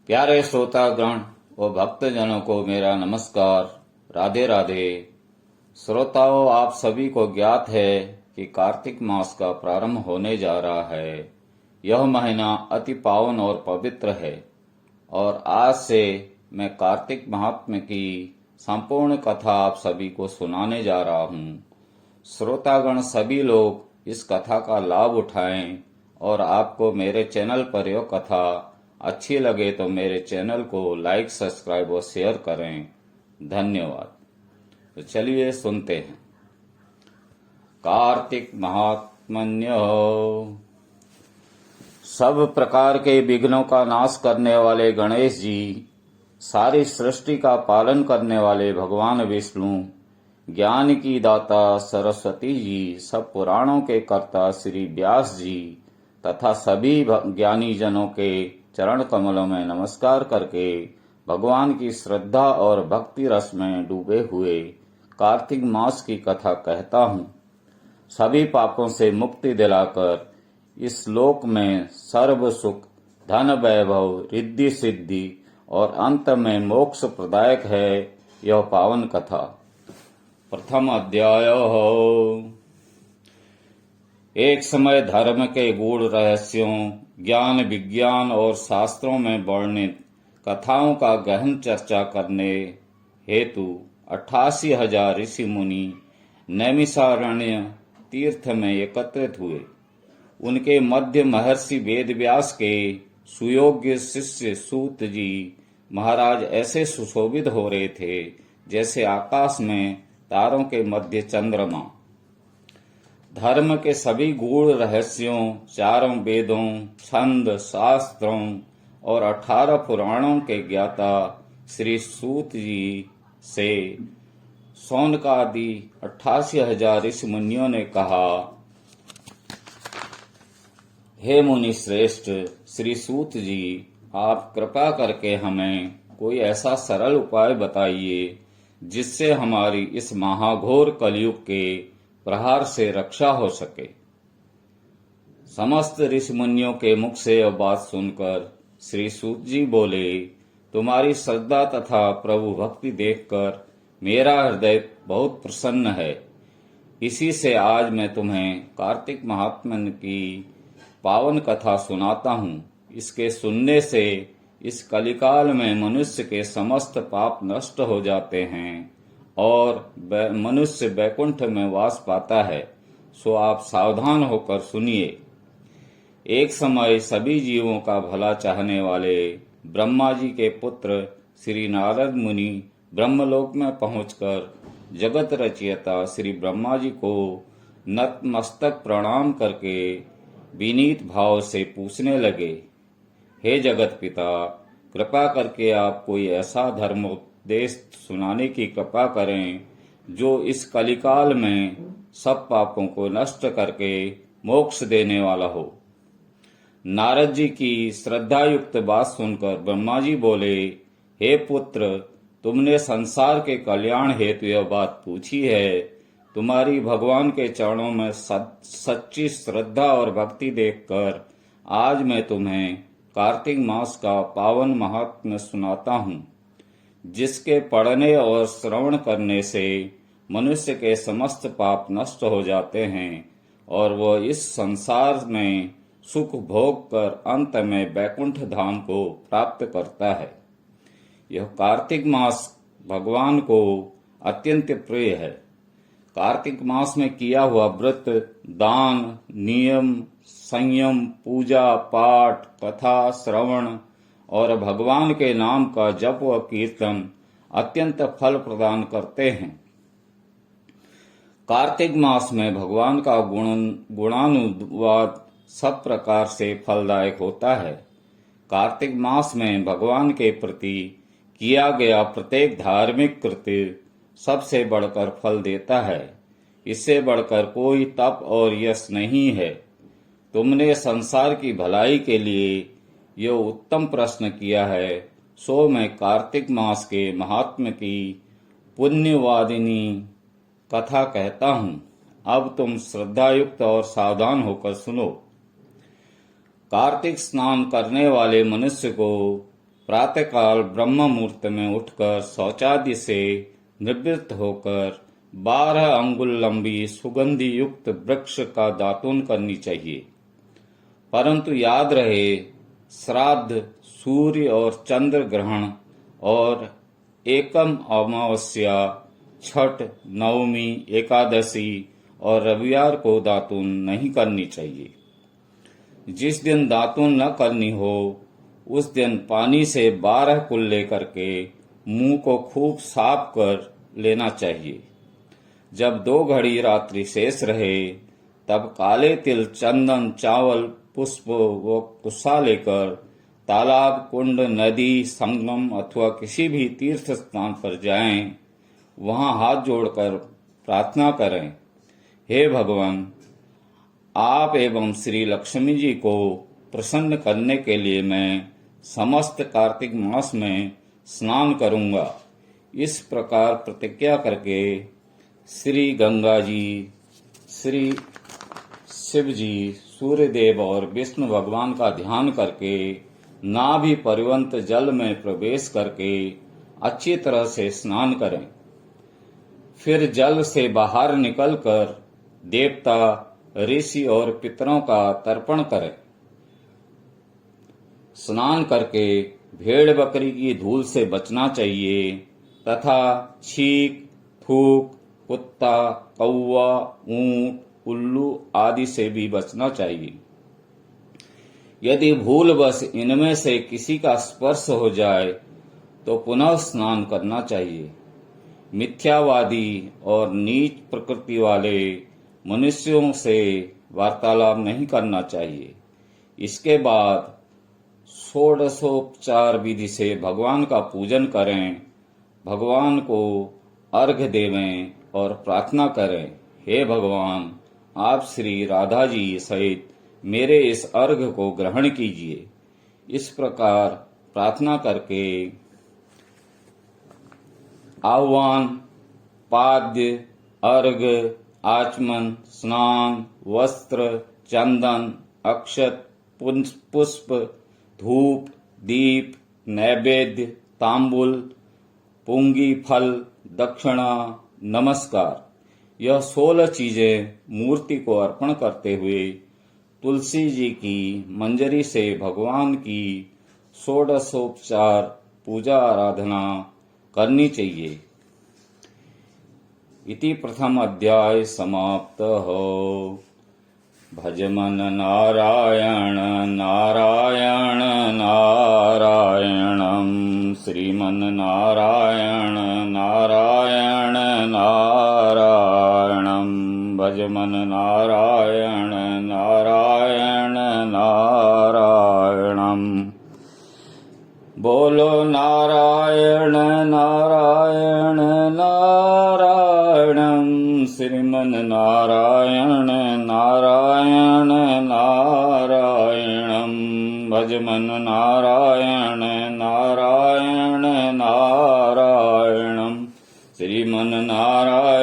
प्यारे श्रोतागण व भक्तजनों को मेरा नमस्कार। राधे राधे। श्रोताओं, आप सभी को ज्ञात है कि कार्तिक मास का प्रारंभ होने जा रहा है। यह महीना अति पावन और पवित्र है और आज से मैं कार्तिक महात्म्य की संपूर्ण कथा आप सभी को सुनाने जा रहा हूँ। श्रोतागण सभी लोग इस कथा का लाभ उठाएं और आपको मेरे चैनल पर यह कथा अच्छी लगे तो मेरे चैनल को लाइक, सब्सक्राइब और शेयर करें। धन्यवाद। तो चलिए सुनते हैं। कार्तिक महात्म्य। सब प्रकार के विघ्नों का नाश करने वाले गणेश जी, सारी सृष्टि का पालन करने वाले भगवान विष्णु, ज्ञान की दाता सरस्वती जी, सब पुराणों के कर्ता श्री व्यास जी तथा सभी ज्ञानी जनों के चरण कमलों में नमस्कार करके भगवान की श्रद्धा और भक्ति रस में डूबे हुए कार्तिक मास की कथा कहता हूँ। सभी पापों से मुक्ति दिलाकर इस लोक में सर्व सुख, धन, वैभव, रिद्धि सिद्धि और अंत में मोक्ष प्रदायक है यह पावन कथा। प्रथम अध्याय। एक समय धर्म के गूढ़ रहस्यों, ज्ञान, विज्ञान और शास्त्रों में वर्णित कथाओं का गहन चर्चा करने हेतु 88,000 ऋषि मुनि नैमिषारण्य तीर्थ में एकत्रित हुए। उनके मध्य महर्षि वेदव्यास के सुयोग्य शिष्य सूत जी महाराज ऐसे सुशोभित हो रहे थे जैसे आकाश में तारों के मध्य चंद्रमा। धर्म के सभी गूढ़ रहस्यों, चारों वेदों, छंद, शास्त्रों और 18 पुराणों के ज्ञाता श्री सूत जी से शौनकादि 88,000 ऋषि मुनियों ने कहा, हे मुनि श्रेष्ठ श्री सूत जी, आप कृपा करके हमें कोई ऐसा सरल उपाय बताइए जिससे हमारी इस महाघोर कलयुग के प्रहार से रक्षा हो सके। समस्त ऋषि मुनियों के मुख से यह बात सुनकर श्री सूत जी बोले, तुम्हारी श्रद्धा तथा प्रभु भक्ति देखकर मेरा हृदय बहुत प्रसन्न है। इसी से आज मैं तुम्हें कार्तिक महात्म्य की पावन कथा सुनाता हूँ। इसके सुनने से इस कलिकाल में मनुष्य के समस्त पाप नष्ट हो जाते हैं और मनुष्य वैकुंठ में वास पाता है। सो आप सावधान होकर सुनिए। एक समय सभी जीवों का भला चाहने वाले ब्रह्मा जी के पुत्र श्री नारद मुनि ब्रह्मलोक में पहुंचकर जगत रचयिता श्री ब्रह्मा जी को नतमस्तक प्रणाम करके विनीत भाव से पूछने लगे, हे जगत पिता, कृपा करके आप कोई ऐसा धर्मोपदेश सुनाने की कृपा करें जो इस कलिकाल में सब पापों को नष्ट करके मोक्ष देने वाला हो। नारद जी की श्रद्धा युक्त बात सुनकर ब्रह्मा जी बोले, हे पुत्र, तुमने संसार के कल्याण हेतु यह बात पूछी है। तुम्हारी भगवान के चरणों में सच्ची श्रद्धा और भक्ति देखकर आज मैं तुम्हें कार्तिक मास का पावन महात्म्य सुनाता हूँ, जिसके पढ़ने और श्रवण करने से मनुष्य के समस्त पाप नष्ट हो जाते हैं और वह इस संसार में सुख भोग कर अंत में वैकुंठ धाम को प्राप्त करता है। यह कार्तिक मास भगवान को अत्यंत प्रिय है। कार्तिक मास में किया हुआ व्रत, दान, नियम, संयम, पूजा पाठ, कथा श्रवण और भगवान के नाम का जप व कीर्तन अत्यंत फल प्रदान करते हैं। कार्तिक मास में भगवान का गुणानुवाद सब प्रकार से फलदायक होता है। कार्तिक मास में भगवान के प्रति किया गया प्रत्येक धार्मिक कृत्य सबसे बढ़कर फल देता है। इससे बढ़कर कोई तप और यश नहीं है। तुमने संसार की भलाई के लिए यह उत्तम प्रश्न किया है, सो मैं कार्तिक मास के महात्म्य की पुण्यवादिनी कथा कहता हूँ। अब तुम श्रद्धायुक्त और सावधान होकर सुनो। कार्तिक स्नान करने वाले मनुष्य को प्रातःकाल ब्रह्म मुहूर्त में उठकर शौचादि से निवृत्त होकर 12 अंगुल लंबी सुगंधि युक्त वृक्ष का दातून करनी चाहिए। परंतु याद रहे, श्राद्ध, सूर्य और चंद्र ग्रहण और एकम अमावस्या, छठ, नवमी, एकादशी और रविवार को दातून नहीं करनी चाहिए। जिस दिन दातून न करनी हो उस दिन पानी से 12 कुल्ले करके मुंह को खूब साफ कर लेना चाहिए। जब 2 घड़ी रात्रि शेष रहे तब काले तिल, चंदन, चावल, पुष्प व कुसा लेकर तालाब, कुंड, नदी, संगम अथवा किसी भी तीर्थ स्थान पर जाएं। वहां हाथ जोड़कर प्रार्थना करें, हे भगवान, आप एवं श्री लक्ष्मी जी को प्रसन्न करने के लिए मैं समस्त कार्तिक मास में स्नान करूंगा। इस प्रकार प्रतिज्ञा करके श्री गंगा जी, श्री शिव जी, सूर्यदेव और विष्णु भगवान का ध्यान करके नाभि पर्यंत जल में प्रवेश करके अच्छी तरह से स्नान करें। फिर जल से बाहर निकलकर देवता, ऋषि और पितरों का तर्पण करें। स्नान करके भेड़ बकरी की धूल से बचना चाहिए तथा छींक, थूक, कुत्ता, कौवा, ऊंट, उल्लू आदि से भी बचना चाहिए। यदि भूलवश इनमें से किसी का स्पर्श हो जाए तो पुनः स्नान करना चाहिए। मिथ्यावादी और नीच प्रकृति वाले मनुष्यों से वार्तालाप नहीं करना चाहिए। इसके बाद षोडशोपचार विधि से भगवान का पूजन करें, भगवान को अर्घ्य देवें और प्रार्थना करें, हे भगवान, आप श्री राधा जी सहित मेरे इस अर्घ्य को ग्रहण कीजिए। इस प्रकार प्रार्थना करके आह्वान, पाद्य, अर्घ्य, आचमन, स्नान, वस्त्र, चंदन, अक्षत, पुष्प, धूप, दीप, नैवेद्य, तांबुल, पुंगी फल, दक्षिणा, नमस्कार, यह 16 चीजें मूर्ति को अर्पण करते हुए तुलसी जी की मंजरी से भगवान की षोडशोपचार पूजा आराधना करनी चाहिए। इति प्रथम अध्याय समाप्त हो। भजमन नारायण नारायण नारायणं, श्रीमन नारायण नारायण नारायणं, भजमन नारायण नारायण नारायणं। बोलो नारायण नारायण नारायणं, श्रीमन नारायण नारायण नारायणं, भजमन नारायण नारायण नारायणं, श्रीमन नारायण